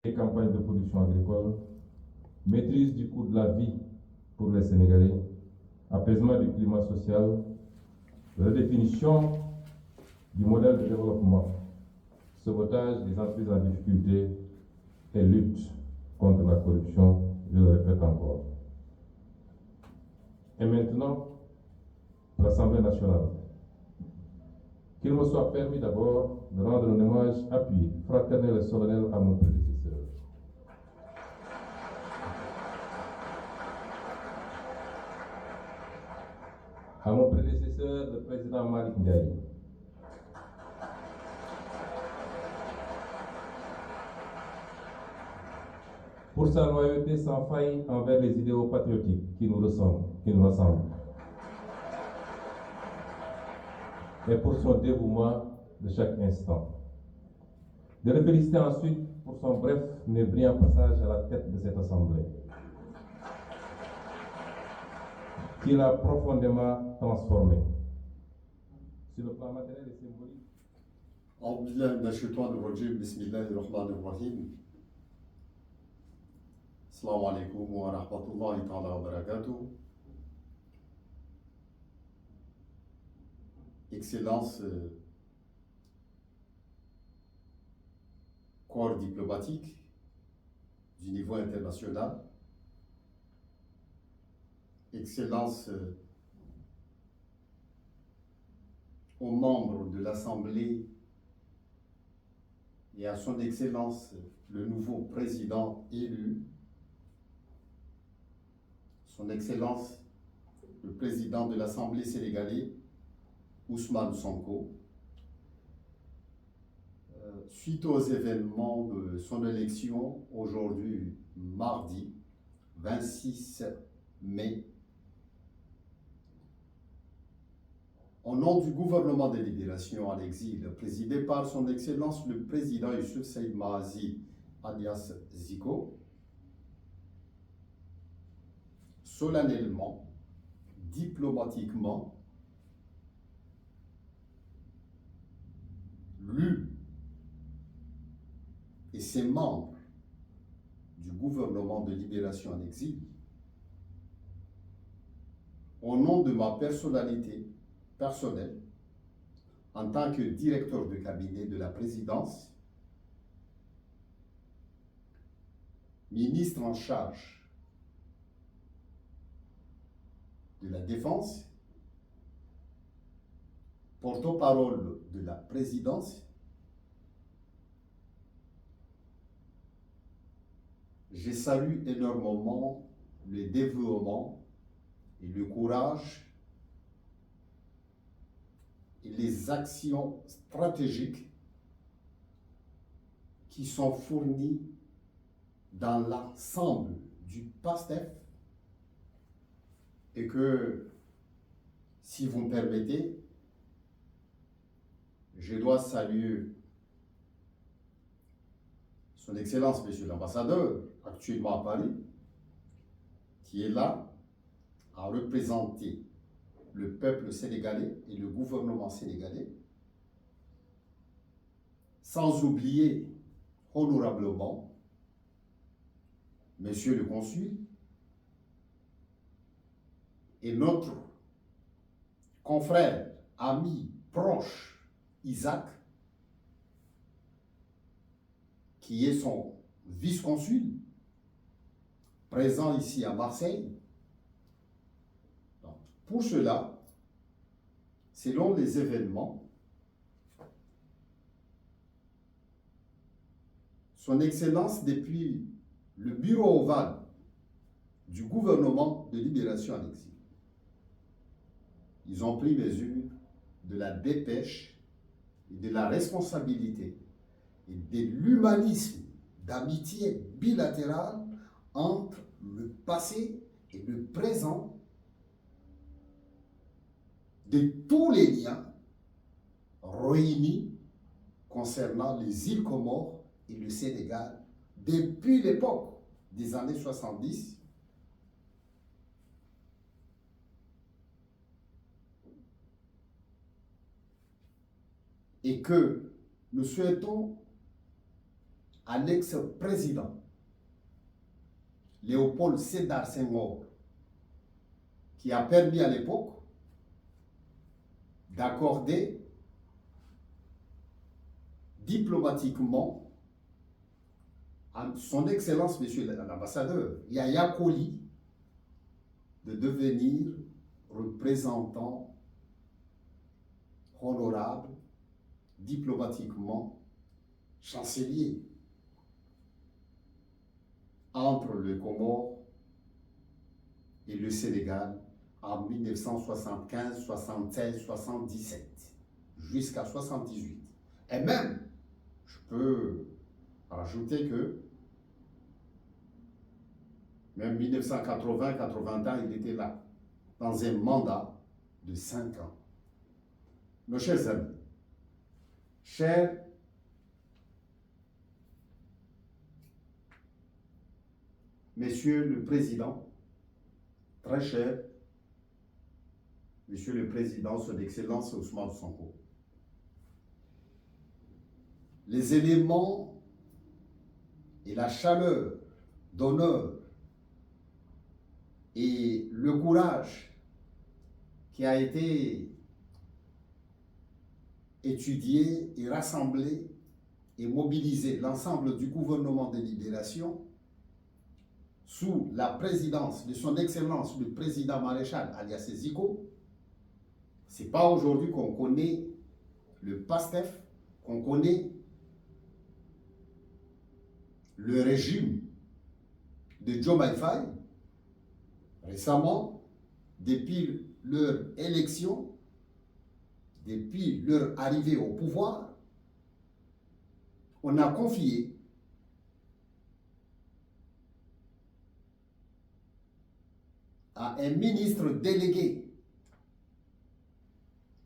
Les campagnes de production agricole, maîtrise du coût de la vie pour les Sénégalais, apaisement du climat social, redéfinition du modèle de développement, sauvetage des entreprises en difficulté et lutte contre la corruption, je le répète encore. Et maintenant, l'Assemblée nationale. Qu'il me soit permis d'abord de rendre un hommage appuyé, fraternel et solennel à mon prédécesseur. À mon prédécesseur, le président Malick Ndiaye. Pour sa loyauté sans faille envers les idéaux patriotiques qui nous ressemblent. Et pour son dévouement de chaque instant. De le féliciter ensuite pour son bref mais brillant passage à la tête de cette assemblée, qui l'a profondément transformé. Sur le plan matériel et symbolique. أعوذ بالله من الشيطان الرجيم بسم الله الرحمن الرحيم السلام عليكم ورحمة الله تعالى وبركاته. Excellence, corps diplomatique du niveau international, Excellence, aux membres de l'Assemblée et à son Excellence le nouveau président élu, son Excellence le président de l'Assemblée sénégalaise, Ousmane Sonko, suite aux événements de son élection aujourd'hui, mardi 26 mai, au nom du gouvernement de libération en exil, présidé par son Excellence le président Youssouf Saïd Mahazi, alias Zico, solennellement, diplomatiquement, lui et ses membres du gouvernement de libération en exil, au nom de ma personnalité personnelle, en tant que directeur de cabinet de la présidence, ministre en charge de la Défense, porte-parole de la présidence, je salue énormément le dévouement et le courage et les actions stratégiques qui sont fournies dans l'ensemble du PASTEF et que, si vous me permettez, je dois saluer son Excellence, Monsieur l'Ambassadeur, actuellement à Paris, qui est là à représenter le peuple sénégalais et le gouvernement sénégalais, sans oublier honorablement Monsieur le Consul et notre confrère, ami, proche, Isaac, qui est son vice-consul, présent ici à Marseille. Donc, pour cela, selon les événements, son Excellence, depuis le bureau ovale du gouvernement de libération en exil, ils ont pris mesure de la dépêche et de la responsabilité et de l'humanisme d'amitié bilatérale entre le passé et le présent de tous les liens réunis concernant les îles Comores et le Sénégal depuis l'époque des années 70 et que nous souhaitons à l'ex-président Léopold Sédar Senghor, qui a permis à l'époque d'accorder diplomatiquement à son Excellence, Monsieur l'ambassadeur Yaya Koli, de devenir représentant honorable, diplomatiquement, chancelier entre le Comore et le Sénégal en 1975, 76, 77, jusqu'à 78. Et même, je peux rajouter que même 1980-81, il était là, dans un mandat de 5 ans. Mes chers amis, chers Monsieur le Président, très cher Monsieur le Président, Son Excellence Ousmane Sonko, les éléments et la chaleur d'honneur et le courage qui a été étudié et rassemblé et mobilisé l'ensemble du gouvernement de libération sous la présidence de son Excellence le Président Maréchal alias Zico. Ce n'est pas aujourd'hui qu'on connaît le PASTEF, qu'on connaît le régime de Diomaye Faye. Récemment, depuis leur élection, depuis leur arrivée au pouvoir, on a confié à un ministre délégué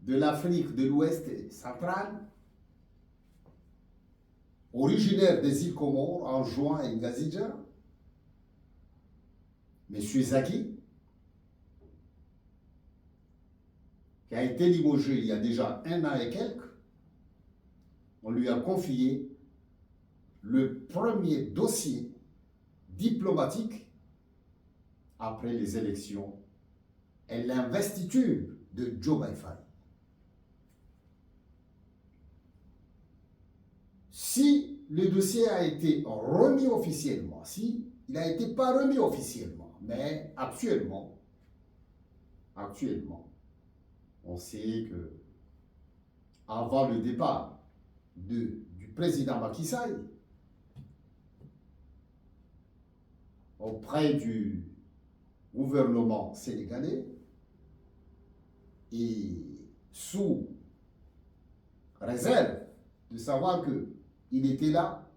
de l'Afrique de l'Ouest centrale, originaire des îles Comores, en juin et Ngazidja, M. Zaki, qui a été limogé il y a déjà 1 an et quelques. On lui a confié le premier dossier diplomatique après les élections et l'investiture de Diomaye Faye. Si le dossier a été remis officiellement, si il n'a été pas remis officiellement, mais actuellement, on sait que avant le départ du président Macky Sall, auprès du gouvernement sénégalais et sous réserve de savoir qu'il était là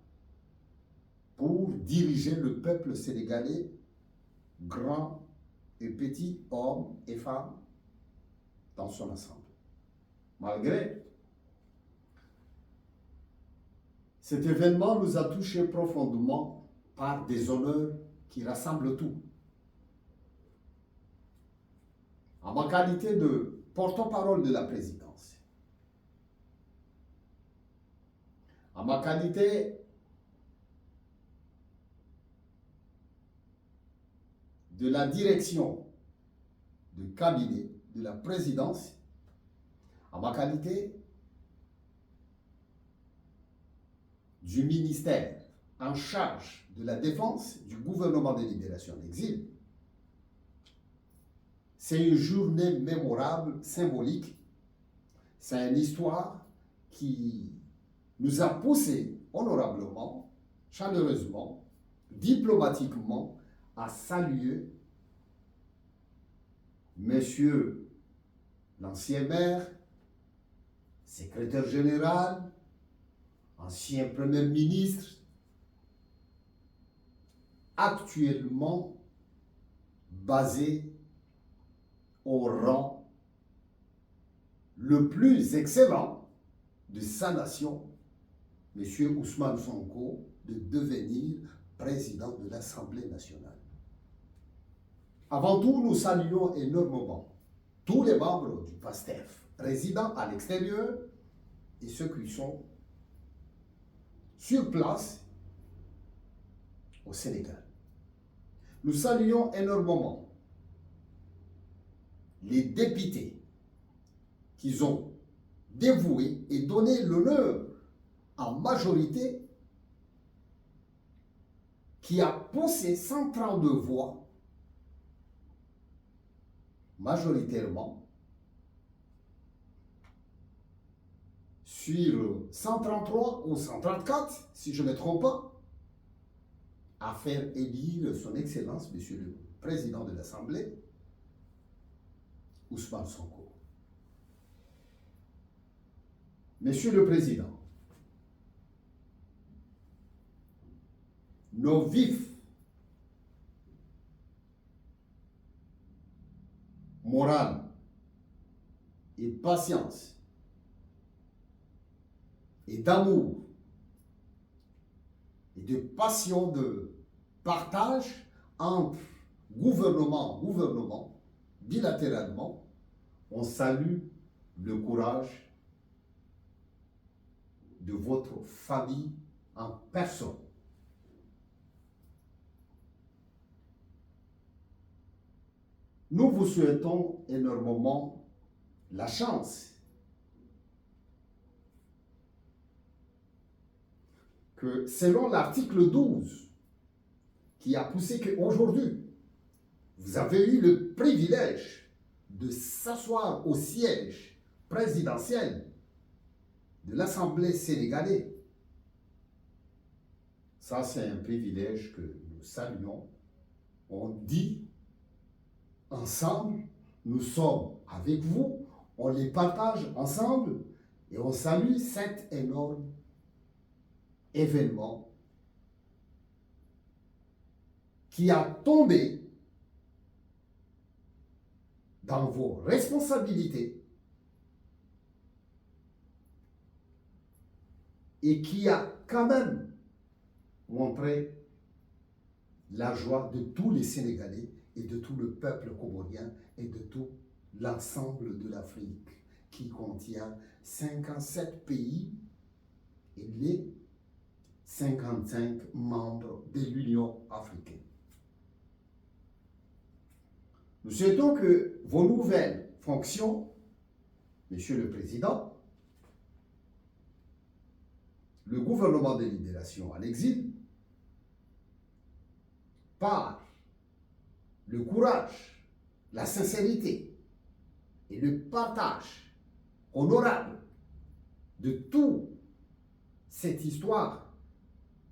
pour diriger le peuple sénégalais, grands et petits, hommes et femmes, dans son ensemble. Malgré cet événement nous a touchés profondément par des honneurs qui rassemblent tout. En ma qualité de porte-parole de la présidence, en ma qualité de la direction de cabinet de la présidence, en ma qualité du ministère en charge de la défense du gouvernement de libération en exil, c'est une journée mémorable, symbolique. C'est une histoire qui nous a poussé honorablement, chaleureusement, diplomatiquement à saluer Monsieur l'ancien maire, secrétaire général, ancien premier ministre, actuellement basé au rang le plus excellent de sa nation, M. Ousmane Sonko, de devenir président de l'Assemblée nationale. Avant tout, nous saluons énormément tous les membres du PASTEF, résidant à l'extérieur, et ceux qui sont sur place au Sénégal. Nous saluons énormément les députés qui ont dévoué et donné l'honneur en majorité, qui a poussé 132 voix majoritairement sur 133 ou 134, si je ne me trompe pas, à faire élire son Excellence, Monsieur le Président de l'Assemblée, Ousmane Sonko. Monsieur le Président, nos vifs morale et patience et d'amour et de passion de partage entre gouvernement, bilatéralement, on salue le courage de votre famille en personne. Nous vous souhaitons énormément la chance que, selon l'article 12, qui a poussé qu'aujourd'hui, vous avez eu le privilège de s'asseoir au siège présidentiel de l'Assemblée sénégalaise. Ça, c'est un privilège que nous saluons. On dit ensemble, nous sommes avec vous, on les partage ensemble et on salue cet énorme événement qui a tombé dans vos responsabilités et qui a quand même montré la joie de tous les Sénégalais et de tout le peuple comorien et de tout l'ensemble de l'Afrique qui contient 57 pays et les 55 membres de l'Union africaine. Nous souhaitons que vos nouvelles fonctions, Monsieur le Président, le gouvernement de libération à l'exil, par le courage, la sincérité et le partage honorable de toute cette histoire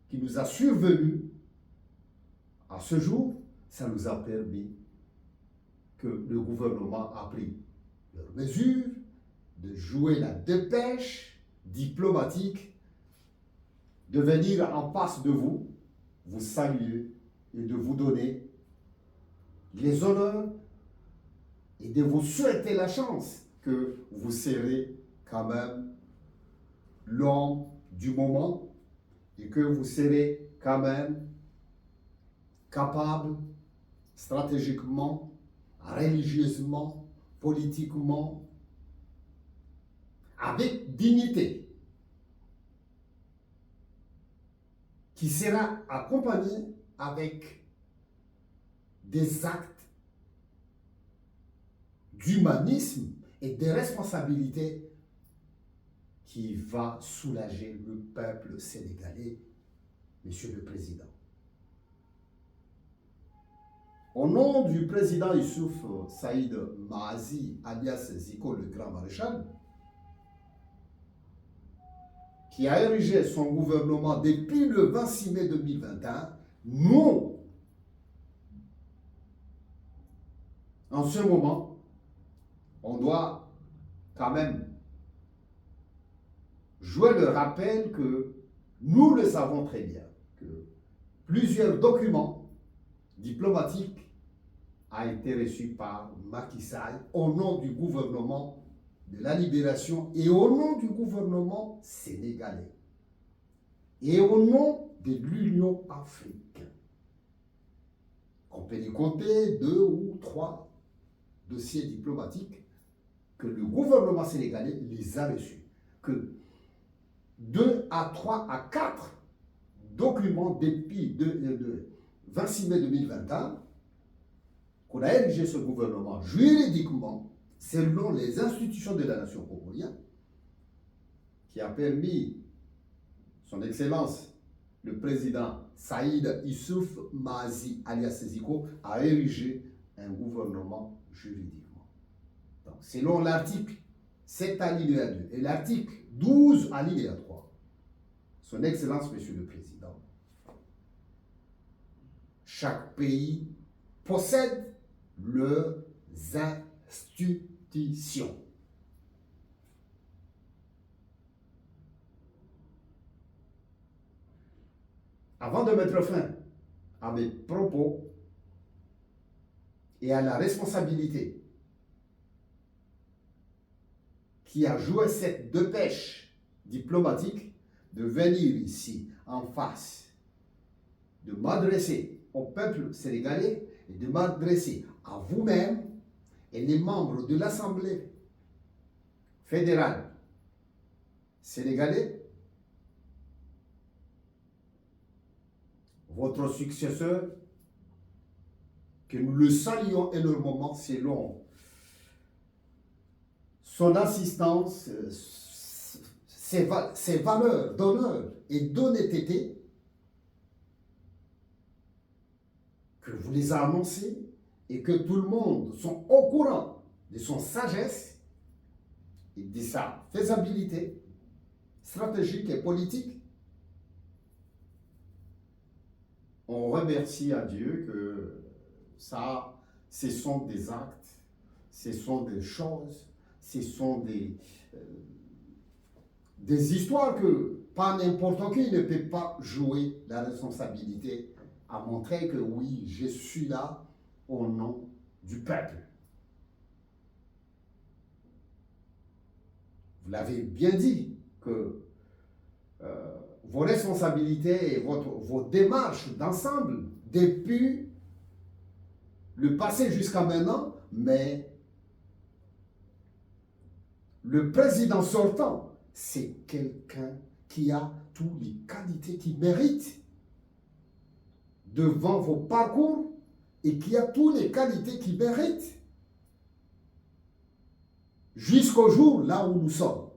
qui nous a survenu à ce jour, ça nous a permis que le gouvernement a pris leurs mesures de jouer la dépêche diplomatique, de venir en face de vous, vous saluer et de vous donner les honneurs et de vous souhaiter la chance que vous serez quand même l'homme du moment et que vous serez quand même capable stratégiquement, religieusement, politiquement, avec dignité, qui sera accompagné avec des actes d'humanisme et de responsabilité qui va soulager le peuple sénégalais, Monsieur le Président. Au nom du président Youssouf Saïd Mahazi, alias Zico le Grand Maréchal, qui a érigé son gouvernement depuis le 26 mai 2021, nous, en ce moment, on doit quand même jouer le rappel que nous le savons très bien, que plusieurs documents diplomatiques ont été reçus par Macky Sall au nom du gouvernement de la libération et au nom du gouvernement sénégalais et au nom de l'Union africaine. On peut y compter 2 ou 3 dossiers diplomatiques que le gouvernement sénégalais les a reçus, que 2 à 3 à 4 document depuis le 26 mai 2021 qu'on a érigé ce gouvernement juridiquement selon les institutions de la nation comorienne, qui a permis son Excellence le président Saïd Issouf Mahazi alias Ziko à ériger un gouvernement juridiquement. Donc, selon l'article 7 alinéa 2 et l'article 12 alinéa 3, son Excellence Monsieur le Président, chaque pays possède leurs institutions. Avant de mettre fin à mes propos et à la responsabilité qui a joué cette dépêche diplomatique de venir ici en face, de m'adresser au peuple sénégalais et de m'adresser à vous-même et les membres de l'Assemblée fédérale sénégalaise, votre successeur, que nous le saluons énormément selon son assistance, ses valeurs d'honneur et d'honnêteté, que vous les avez annoncées et que tout le monde sont au courant de son sagesse et de sa faisabilité stratégique et politique. On remercie à Dieu que ça, ce sont des actes, ce sont des choses, ce sont des histoires que pas n'importe qui ne peut pas jouer la responsabilité à montrer que oui, je suis là au nom du peuple. Vous l'avez bien dit que vos responsabilités et vos démarches d'ensemble depuis le passé jusqu'à maintenant, mais le président sortant, c'est quelqu'un qui a toutes les qualités qu'il mérite devant vos parcours et qui a toutes les qualités qu'il mérite jusqu'au jour là où nous sommes.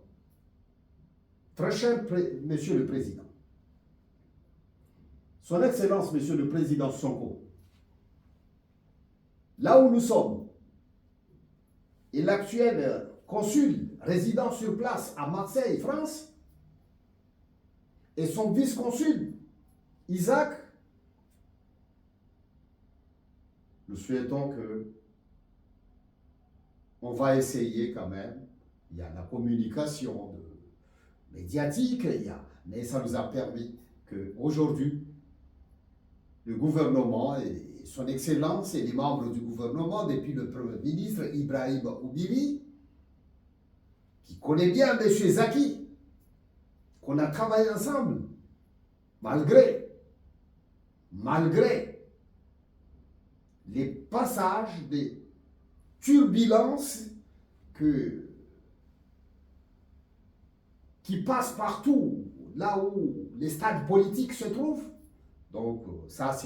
Très cher Monsieur le Président, Son Excellence Monsieur le Président Sonko, là où nous sommes, et l'actuel consul résident sur place à Marseille, France, et son vice-consul, Isaac, nous souhaitons que on va essayer quand même, il y a la communication médiatique, mais ça nous a permis qu'aujourd'hui, le gouvernement et son Excellence et les membres du gouvernement, depuis le Premier ministre Ibrahim Oubiri, qui connaît bien M. Zaki, qu'on a travaillé ensemble, malgré les passages des turbulences qui passent partout, là où les stades politiques se trouvent. Donc ça,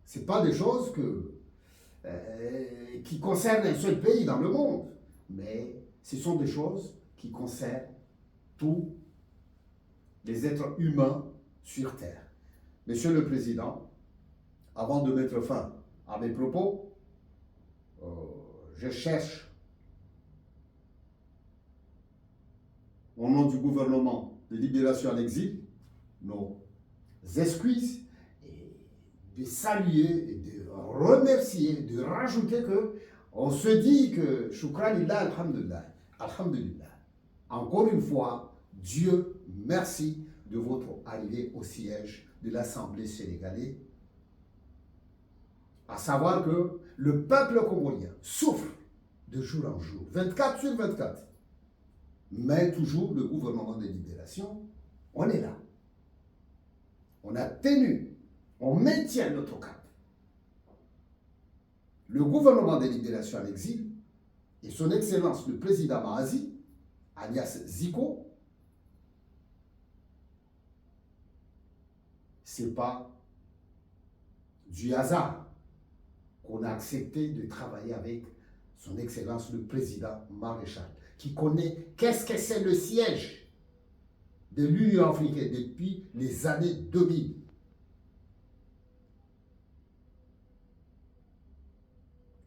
c'est pas des choses qui concernent un seul pays dans le monde, mais ce sont des choses qui concernent tous les êtres humains sur Terre. Monsieur le Président, avant de mettre fin à mes propos, je cherche, au nom du gouvernement de libération à l'exil, nos excuses et de saluer et de remercier, de rajouter que on se dit que Shukran lillah, alhamdulillah, alhamdulillah. Encore une fois, Dieu merci de votre arrivée au siège de l'Assemblée sénégalaise. À savoir que le peuple comorien souffre de jour en jour, 24 sur 24. Mais toujours le gouvernement de libération, on est là. On a tenu, on maintient notre cap. Le gouvernement de libération à l'exil et son Excellence le président Mahazi, alias Ziko, ce n'est pas du hasard qu'on a accepté de travailler avec son Excellence le Président Maréchal, qui connaît qu'est-ce que c'est le siège de l'Union africaine depuis les années 2000.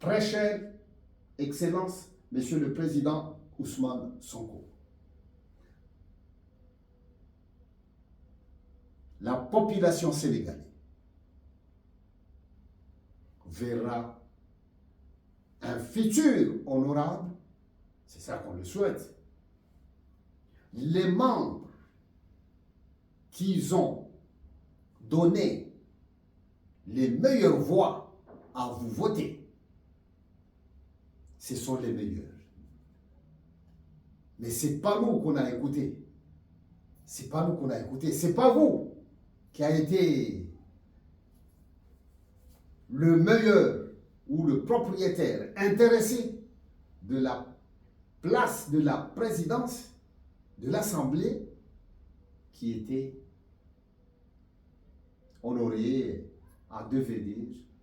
Très cher Excellence, Monsieur le Président Ousmane Sonko, la population sénégalaise verra un futur honorable, c'est ça qu'on le souhaite. Les membres qu'ils ont donné les meilleures voix à vous voter, ce sont les meilleurs. Mais ce n'est pas nous qu'on a écouté. Ce n'est pas nous qu'on a écouté. Ce n'est pas vous qui a été le meilleur ou le propriétaire intéressé de la place de la présidence de l'Assemblée qui était honoré à devenir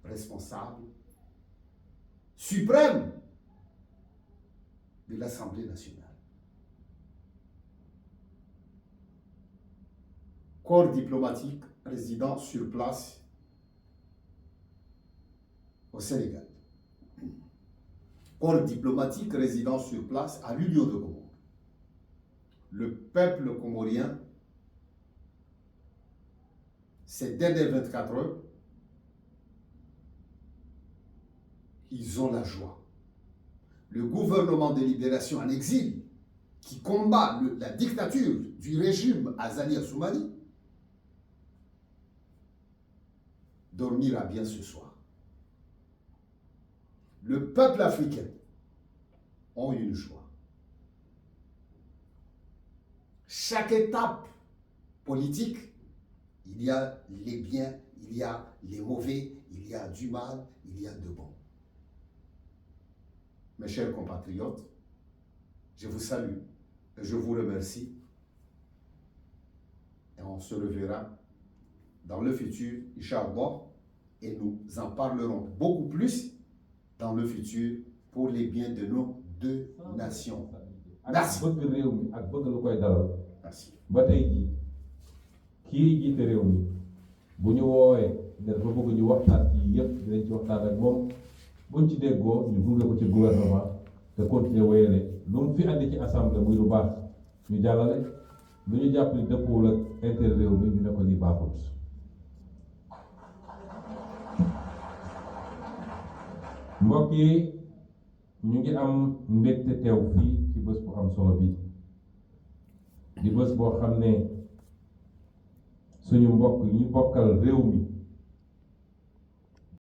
responsable suprême de l'Assemblée nationale. Corps diplomatique résident sur place au Sénégal. Corps diplomatique résident sur place à l'Union de Comores. Le peuple comorien, ces dernières 24 heures, ils ont la joie. Le gouvernement de libération en exil, qui combat la dictature du régime Azali Assoumani, dormira bien ce soir. Le peuple africain a une joie. Chaque étape politique, il y a les biens, il y a les mauvais, il y a du mal, il y a de bon. Mes chers compatriotes, je vous salue et je vous remercie. Et on se reverra dans le futur, Inch'Allah, et nous en parlerons beaucoup plus dans le futur pour les biens de nos deux nations. Merci. bëgg réew mi ak bëgg lu koy dalal. Merci. ba tey jii kii jiite réew mi bu ñu woowee ne dafa bëgg ñu waxtaan ci yëpp dinañ ci waxtaan ak moom buñ ci déggoo ñu gunge ko ci gouvernement te continuer wéyale lu mu fi andi ci assemblée muy lu baax ñu jàllale lu ñu jàpp ni dëppoowul ak intérêt réew mi ñu ne ko lii baaxul. mbokk yi ñu ngi am mbégte teew fii ci bés bu am solo bi di bés boo xam ne suñu mbokk yi ñu bokkal réew mi